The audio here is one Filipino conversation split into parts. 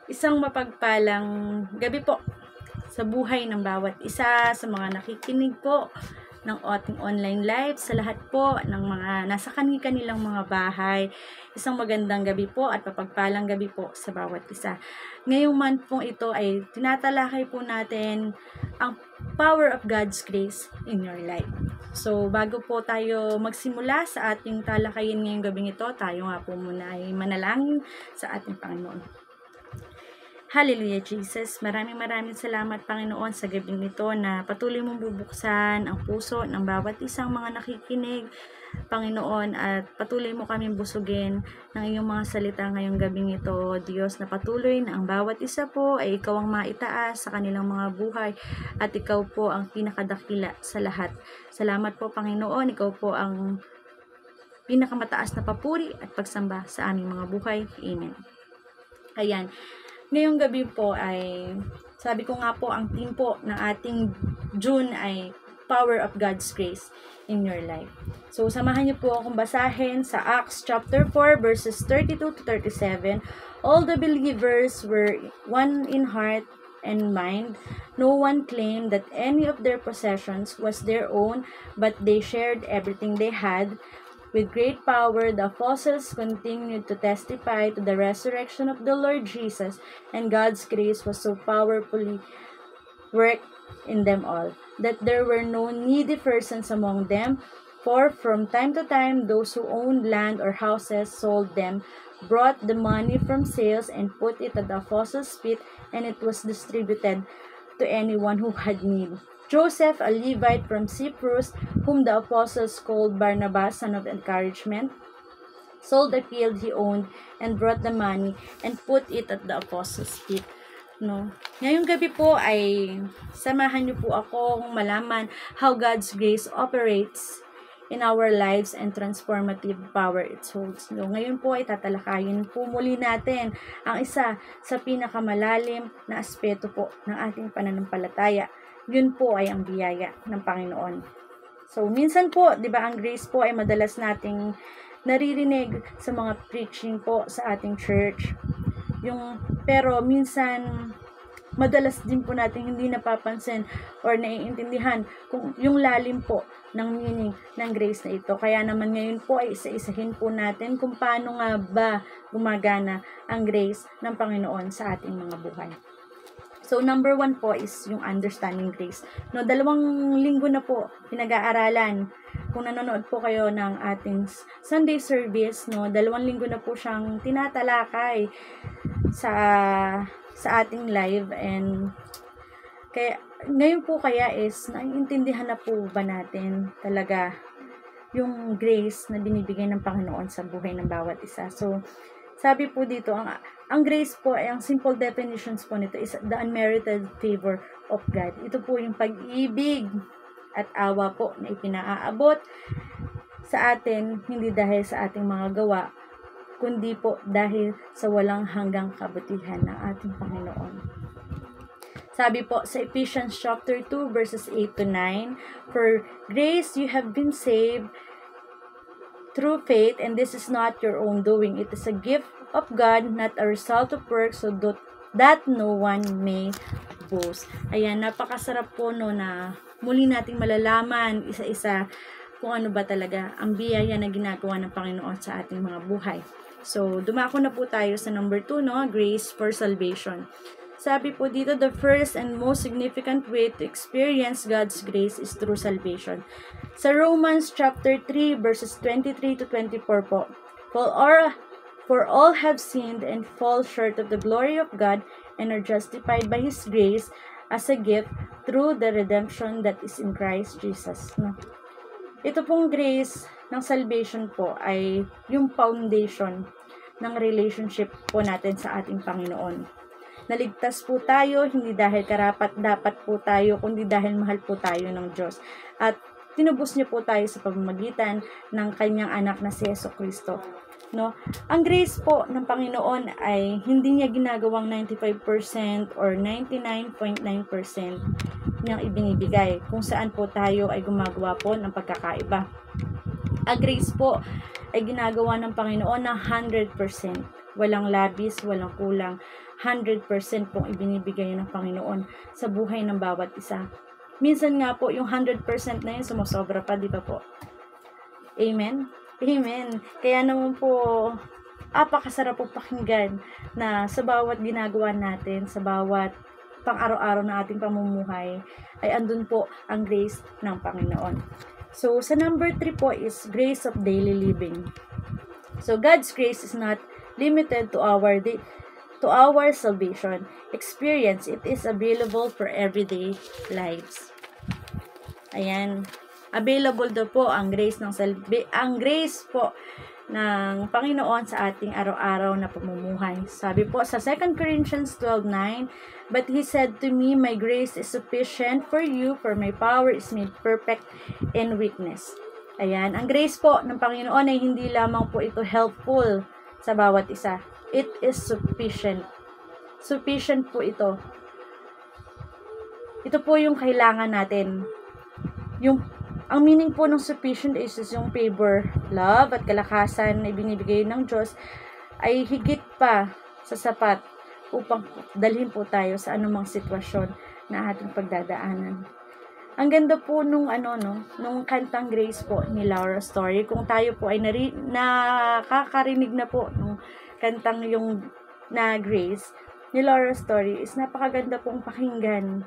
Isang mapagpalang gabi po sa buhay ng bawat isa, sa mga nakikinig po ng ating online live, sa lahat po ng mga nasa kanilang mga bahay. Isang magandang gabi po at mapagpalang gabi po sa bawat isa. Ngayong month pong ito ay tinatalakay po natin ang power of God's grace in your life. So, bago po tayo magsimula sa ating talakayin ngayong gabing ito, tayo nga po muna ay manalangin sa ating Panginoon. Hallelujah, Jesus. Maraming salamat, Panginoon, sa gabing ito na patuloy mong bubuksan ang puso ng bawat isang mga nakikinig, Panginoon, at patuloy mo kaming busugin ng iyong mga salita ngayong gabing ito, Diyos, na patuloy na ang bawat isa po ay ikaw ang maitaas sa kanilang mga buhay at ikaw po ang pinakadakila sa lahat. Salamat po, Panginoon, ikaw po ang pinakamataas na papuri at pagsamba sa aming mga buhay. Amen. Ayan. Ngayong gabi po ay, sabi ko nga po, ang theme po ng ating June ay Power of God's Grace in your life. So, samahan niyo po akong basahin sa Acts chapter 4 verses 32 to 37. All the believers were one in heart and mind. No one claimed that any of their possessions was their own, but they shared everything they had. With great power, the apostles continued to testify to the resurrection of the Lord Jesus, and God's grace was so powerfully worked in them all, that there were no needy persons among them, for from time to time those who owned land or houses sold them, brought the money from sales, and put it at the apostles' feet, and it was distributed to anyone who had need. Joseph, a Levite from Cyprus, whom the apostles called Barnabas, son of encouragement, sold a field he owned and brought the money and put it at the apostles' feet. No. Ngayong gabi po ay samahan niyo po akong malaman how God's grace operates in our lives and transformative power it holds. No, ngayon po ay tatalakayin po muli natin ang isa sa pinakamalalim na aspeto po ng ating pananampalataya. Yun po ay ang biyaya ng Panginoon. So, minsan po, di ba, ang grace po ay madalas nating naririnig sa mga preaching po sa ating church. Pero minsan, madalas din po natin hindi napapansin or naiintindihan kung yung lalim po ng meaning ng grace na ito. Kaya naman ngayon po ay isa-isahin po natin kung paano nga ba gumagana ang grace ng Panginoon sa ating mga buhay. So, number 1 po is yung understanding grace. No, 2 linggo na po pinag-aaralan. Kung nanonood po kayo ng ating Sunday service, no, 2 linggo na po siyang tinatalakay sa ating live, and kaya ngayon po kaya is naiintindihan na po ba natin talaga yung grace na binibigay ng Panginoon sa buhay ng bawat isa. So, sabi po dito, ang grace po, ang simple definitions po nito is the unmerited favor of God. Ito po yung pag-ibig at awa po na ipinaaabot sa atin, hindi dahil sa ating mga gawa, kundi po dahil sa walang hanggang kabutihan ng ating Panginoon. Sabi po sa Ephesians chapter 2 verses 8 to 9, for grace you have been saved through faith, and this is not your own doing. It is a gift of God, not a result of works, so that no one may boast. Ayan, napakasarap po no na muli nating malalaman isa-isa kung ano ba talaga ang biyaya na ginagawa ng Panginoon sa ating mga buhay. So, dumako na po tayo sa number 2, no? Grace for salvation. Sabi po dito, the first and most significant way to experience God's grace is through salvation. Sa Romans chapter 3 verses 23 to 24 po, for all have sinned and fall short of the glory of God and are justified by His grace as a gift through the redemption that is in Christ Jesus. No? Ito pong grace ng salvation po ay yung foundation ng relationship po natin sa ating Panginoon. Naligtas po tayo, hindi dahil karapat-dapat po tayo, kundi dahil mahal po tayo ng Diyos. At tinubos niya po tayo sa pamamagitan ng kanyang anak na si Jesucristo. No? Ang grace po ng Panginoon ay hindi niya ginagawang 95% or 99.9% niyang ibinibigay, kung saan po tayo ay gumagawa po ng pagkakaiba. Ang grace po ay ginagawa ng Panginoon ng 100%. Walang labis, walang kulang. 100% pong ibinibigay ng Panginoon sa buhay ng bawat isa. Minsan nga po, yung 100% na yun, sumusobra pa, di ba po? Amen? Amen. Kaya naman po, apakasarap po pakinggan na sa bawat ginagawa natin, sa bawat pang-araw-araw na ating pamumuhay, ay andun po ang grace ng Panginoon. So, sa number 3 po is grace of daily living. So, God's grace is not limited to our salvation experience. It is available for everyday lives. Ayan. Available daw po ang grace po ng Panginoon sa ating araw-araw na pamumuhay. Sabi po sa 2 Corinthians 12:9, "But he said to me, my grace is sufficient for you, for my power is made perfect in weakness." Ayan, ang grace po ng Panginoon ay hindi lamang po ito helpful sa bawat isa. It is sufficient. Sufficient po ito. Ito po yung kailangan natin. Ang meaning po ng sufficient is yung favor, love, at kalakasan na ibinibigay ng Diyos ay higit pa sa sapat upang dalhin po tayo sa anumang sitwasyon na ating pagdadaanan. Ang ganda po nung kantang Grace po ni Laura Story. Kung tayo po ay nakakarinig na po nung kantang yung na Grace ni Laura Story, is napakaganda pong pakinggan.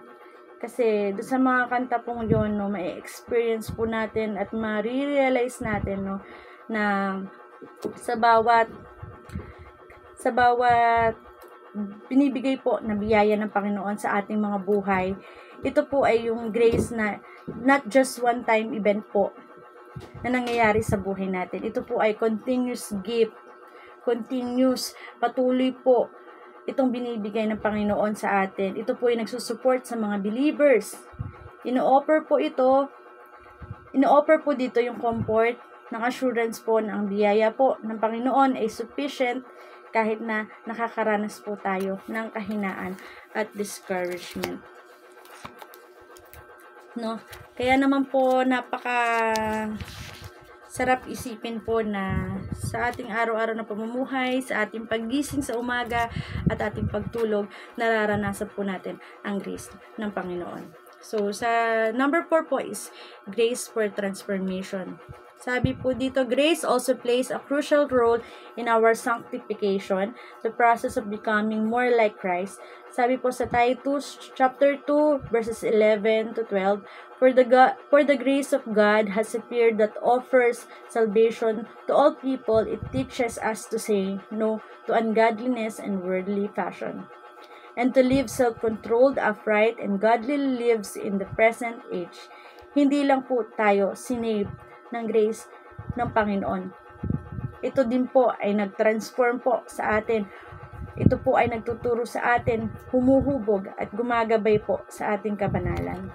Kasi doon sa mga kanta pong yun, may experience po natin at ma-realize natin na sa bawat binibigay po na biyaya ng Panginoon sa ating mga buhay, ito po ay yung grace na not just one time event po na nangyayari sa buhay natin. Ito po ay continuous gift, patuloy po itong binibigay ng Panginoon sa atin. Ito po ay nagsusupport sa mga believers. Ino-offer po dito yung comfort ng assurance po na ang biyaya po ng Panginoon ay sufficient kahit na nakakaranas po tayo ng kahinaan at discouragement. Kaya naman po sarap isipin po na sa ating araw-araw na pamumuhay, sa ating paggising sa umaga at ating pagtulog, nararanasan po natin ang grace ng Panginoon. So, sa number 4 po is grace for transformation. Sabi po dito, grace also plays a crucial role in our sanctification, the process of becoming more like Christ. Sabi po sa Titus chapter 2 verses 11 to 12, For the grace of God has appeared that offers salvation to all people. It teaches us to say no to ungodliness and worldly passion, and to live self-controlled, upright, and godly lives in the present age. Hindi lang po tayo sinave ng grace ng Panginoon. Ito din po ay nag-transform po sa atin. Ito po ay nagtuturo sa atin, humuhubog at gumagabay po sa ating kabanalan.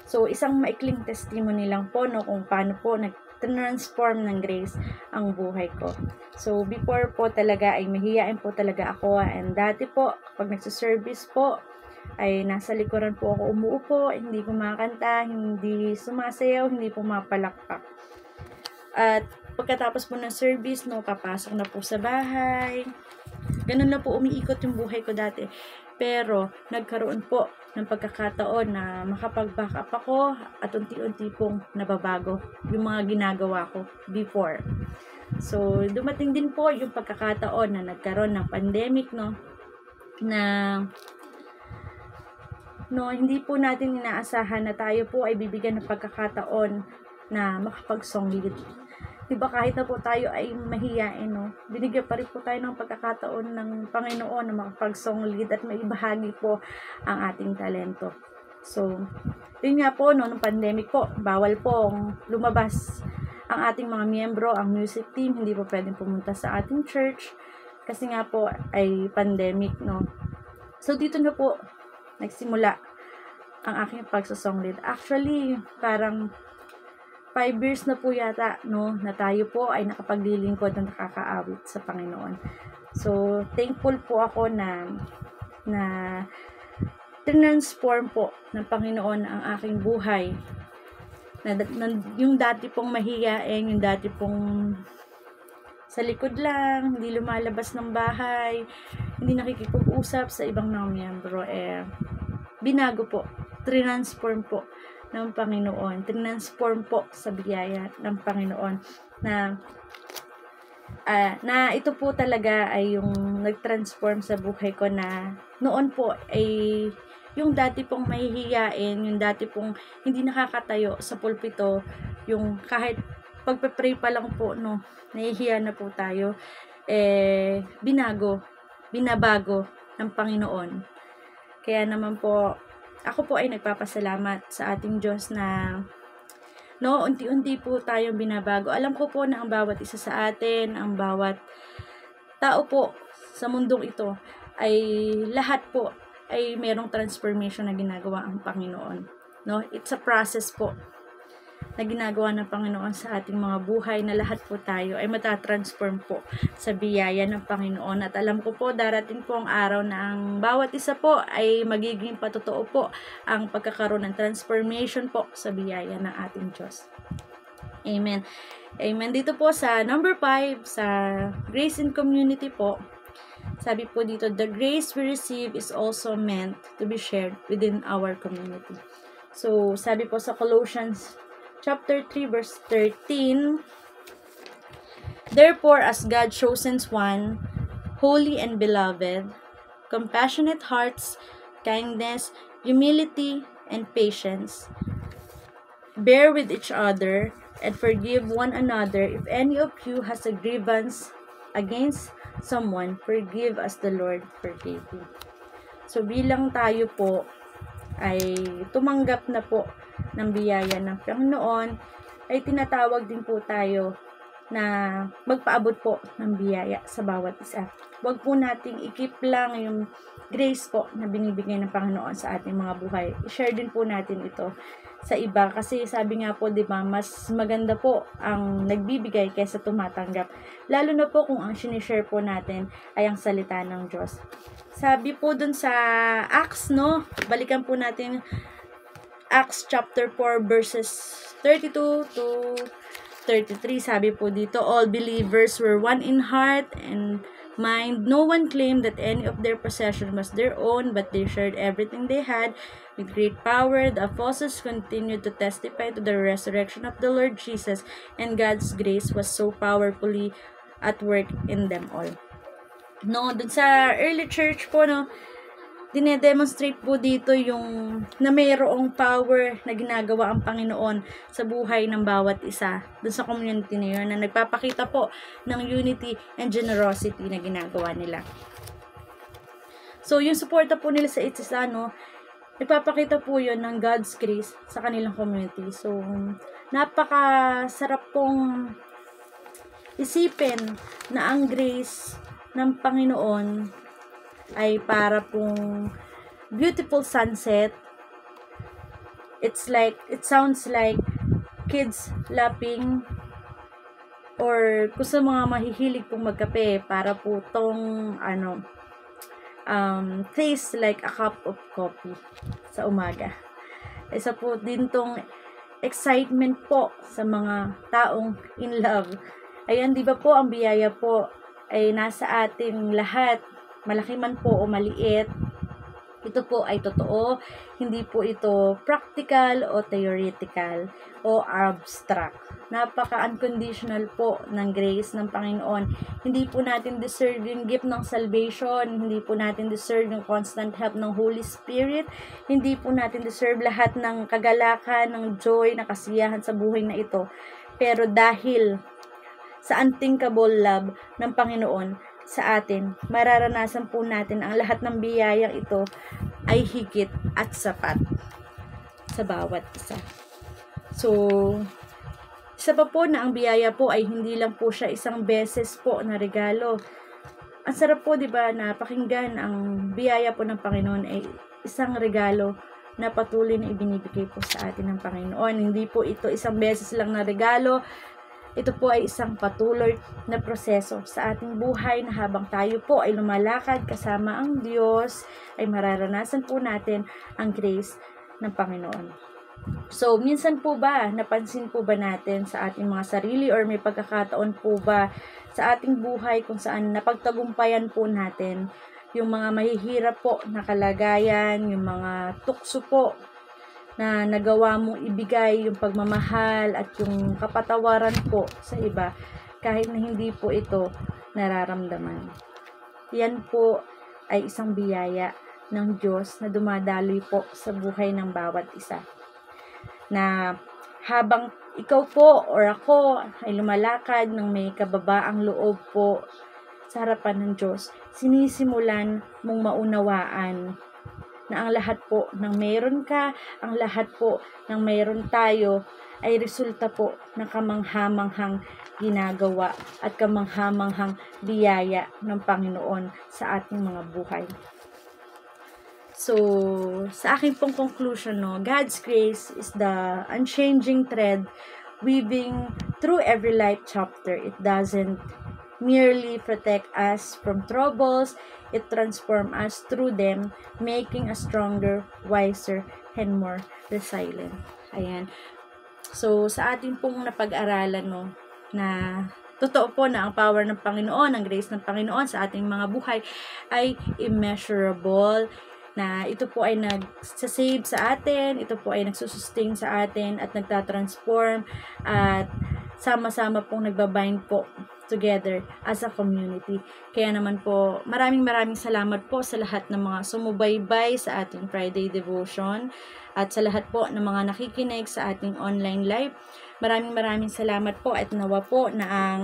So, isang maikling testimony lang po kung paano po nag-transform ng grace ang buhay ko. So, before po talaga ay mahihain po talaga ako, and dati po, pag nagsiservice po, ay nasa likuran po ako umuupo, hindi kumakanta, hindi sumasayaw, hindi pumapalakpak. At pagkatapos po ng service, papasok na po sa bahay. Ganun na po umiikot yung buhay ko dati. Pero, nagkaroon po ng pagkakataon na makapag-back up ako at unti-unti pong nababago yung mga ginagawa ko before. So, dumating din po yung pagkakataon na nagkaroon ng pandemic, hindi po natin inaasahan na tayo po ay bibigyan ng pagkakataon na makapag-song lead. Diba kahit na po tayo ay mahiyain, binigyan pa rin po tayo ng pagkakataon ng Panginoon na makapag-song lead at maibahagi po ang ating talento. So, yun nga po, nung pandemic po, bawal po lumabas ang ating mga miyembro, ang music team, hindi po pwedeng pumunta sa ating church kasi nga po ay pandemic, So, dito na po nagsimula ang aking pagsasong lead. Actually, parang 5 years na po yata, na tayo po ay nakapaglilingkod na nakakaawit sa Panginoon. So, thankful po ako na transform po ng Panginoon ang aking buhay. yung dati pong mahiyain, yung dati pong sa likod lang, hindi lumalabas ng bahay, hindi nakikipag-usap sa ibang mga miyembro, binago po, transform po ng Panginoon, transform po sa biyaya ng Panginoon, na ito po talaga ay yung nag-transform sa buhay ko, na noon po ay yung dati pong mahihiyain, yung dati pong hindi nakakatayo sa pulpito, yung kahit pagpe-pray pa lang po, no, nahihiya na po tayo, binabago ng Panginoon. Kaya naman po, ako po ay nagpapasalamat sa ating Diyos na unti-unti po tayong binabago. Alam ko po na ang bawat isa sa atin, ang bawat tao po sa mundong ito, ay lahat po ay merong transformation na ginagawa ang Panginoon. No? It's a process po na ginagawa ng Panginoon sa ating mga buhay, na lahat po tayo ay matatransform po sa biyaya ng Panginoon. At alam ko po, darating po ang araw na ang bawat isa po ay magiging patotoo po ang pagkakaroon ng transformation po sa biyaya ng ating Diyos. Amen. Amen. Dito po sa number 5, sa Grace in Community po, sabi po dito, the grace we receive is also meant to be shared within our community. So, sabi po sa Colossians chapter 3 verse 13, therefore, as God's chosen one, holy and beloved, compassionate hearts, kindness, humility, and patience, bear with each other, and forgive one another. If any of you has a grievance against someone, forgive as the Lord forgave you. So, bilang tayo po ay tumanggap na po ng biyaya ng Panginoon, ay tinatawag din po tayo na magpaabot po ng biyaya sa bawat isa. Huwag po nating i-keep lang yung grace po na binibigay ng Panginoon sa ating mga buhay. I-share din po natin ito sa iba, kasi sabi nga po, di ba, mas maganda po ang nagbibigay kaysa tumatanggap, lalo na po kung ang sinishare po natin ay ang salita ng Diyos. Sabi po dun sa Acts, no, balikan po natin Acts chapter 4 verses 32 to 33, sabi po dito, all believers were one in heart and mind. No one claimed that any of their possession was their own, but they shared everything they had. With great power, the apostles continued to testify to the resurrection of the Lord Jesus, and God's grace was so powerfully at work in them all. No, dun sa early church po, no, dinedemonstrate po dito yung na mayroong power na ginagawa ang Panginoon sa buhay ng bawat isa dun sa community na yun, na nagpapakita po ng unity and generosity na ginagawa nila. So, yung suporta po nila sa isa, no, nagpapakita po yun ng God's grace sa kanilang community. So, napakasarap pong isipin na ang grace ng Panginoon ay para pong beautiful sunset. It sounds like kids laughing, or kung sa mga mahihilig pong magkape, para po tong taste like a cup of coffee sa umaga. Isa po din tong excitement po sa mga taong in love. Ayan, di ba po, ang biyaya po ay nasa ating lahat, malaki man po o maliit. Ito po ay totoo, hindi po ito practical o theoretical o abstract. Napaka-unconditional po ng grace ng Panginoon. Hindi po natin deserve yung gift ng salvation, hindi po natin deserve yung constant help ng Holy Spirit, hindi po natin deserve lahat ng kagalakan, ng joy, na kasiyahan sa buhay na ito. Pero dahil sa unthinkable love ng Panginoon sa atin, mararanasan po natin ang lahat ng biyayang ito ay higit at sapat sa bawat isa. So, isa pa po na ang biyaya po ay hindi lang po siya isang beses po na regalo. Ang sarap po, di ba, na pakinggan ang biyaya po ng Panginoon ay isang regalo na patuloy na ibinibigay po sa atin ng Panginoon. Hindi po ito isang beses lang na regalo. Ito po ay isang patuloy na proseso sa ating buhay, na habang tayo po ay lumalakad kasama ang Diyos, ay mararanasan po natin ang grace ng Panginoon. So, minsan po ba, napansin po ba natin sa ating mga sarili or may pagkakataon po ba sa ating buhay kung saan napagtagumpayan po natin yung mga mahihirap po na kalagayan, yung mga tukso po na nagawa mong ibigay, yung pagmamahal at yung kapatawaran po sa iba kahit na hindi po ito nararamdaman. Yan po ay isang biyaya ng Diyos na dumadaloy po sa buhay ng bawat isa. Na habang ikaw po or ako ay lumalakad ng may kababaang loob po sa harapan ng Diyos, sinisimulan mong maunawaan na ang lahat po ng meron ka, ang lahat po ng meron tayo ay resulta po ng kamanghamanghang ginagawa at kamanghamanghang biyaya ng Panginoon sa ating mga buhay. So, sa aking pong conclusion, God's grace is the unchanging thread weaving through every life chapter. It doesn't merely protect us from troubles, it transforms us through them, making us stronger, wiser, and more resilient. Ayan. So, sa ating pong napag-aralan, na totoo po na ang power ng Panginoon, ang grace ng Panginoon sa ating mga buhay ay immeasurable, na ito po ay nag-save sa atin, ito po ay nagsusustain sa atin at nagtatransform at sama-sama pong nagbabind po together as a community. Kaya naman po, maraming salamat po sa lahat ng mga sumubaybay sa ating Friday devotion at sa lahat po ng mga nakikinig sa ating online live. Maraming salamat po at nawa po na ang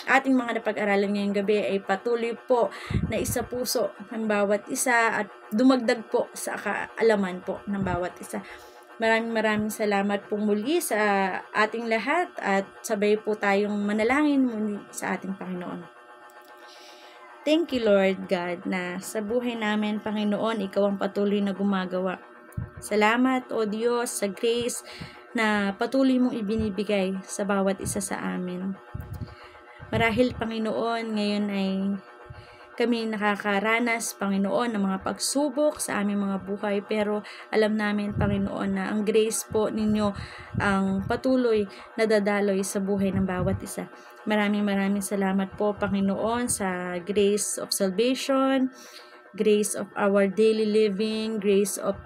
ating mga napag-aralan ngayong gabi ay patuloy po na isa puso ng bawat isa at dumagdag po sa kaalaman po ng bawat isa. Maraming salamat po muli sa ating lahat at sabay po tayong manalangin muli sa ating Panginoon. Thank you, Lord God, na sa buhay namin, Panginoon, Ikaw ang patuloy na gumagawa. Salamat, O Diyos, sa grace na patuloy mong ibinibigay sa bawat isa sa amin. Marahil, Panginoon, ngayon ay kami nakakaranas, Panginoon, ng mga pagsubok sa aming mga buhay, pero alam namin, Panginoon, na ang grace po ninyo ang patuloy na dadaloy sa buhay ng bawat isa. Maraming salamat po, Panginoon, sa grace of salvation, grace of our daily living, grace of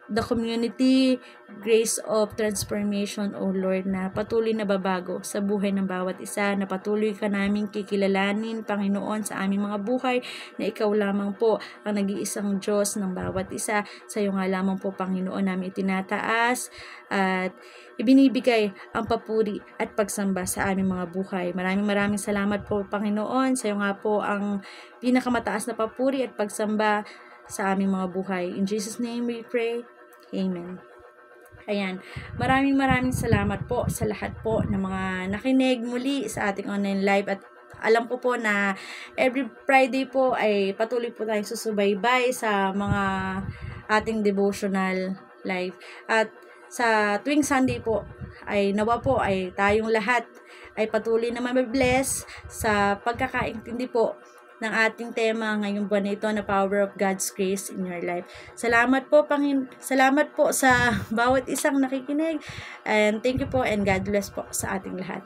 the community, grace of transformation, O Lord, na patuloy na babago sa buhay ng bawat isa, na patuloy ka namin kikilalanin, Panginoon, sa aming mga buhay, na Ikaw lamang po ang nag-iisang Diyos ng bawat isa. Sa iyo nga lamang po, Panginoon, namin itinataas at ibinibigay ang papuri at pagsamba sa aming mga buhay. Maraming salamat po, Panginoon. Sa iyo nga po ang pinakamataas na papuri at pagsamba sa aming mga buhay. In Jesus' name we pray. Amen. Ayan. Maraming salamat po sa lahat po ng mga nakinig muli sa ating online live at alam ko po na every Friday po ay patuloy po tayong susubaybay sa mga ating devotional live. At sa tuwing Sunday po ay nawa po ay tayong lahat ay patuloy na mabless sa pagkakaintindi po ng ating tema ngayong buwan na ito na Power of God's Grace in Your Life. Salamat po, salamat po sa bawat isang nakikinig and thank you po and God bless po sa ating lahat.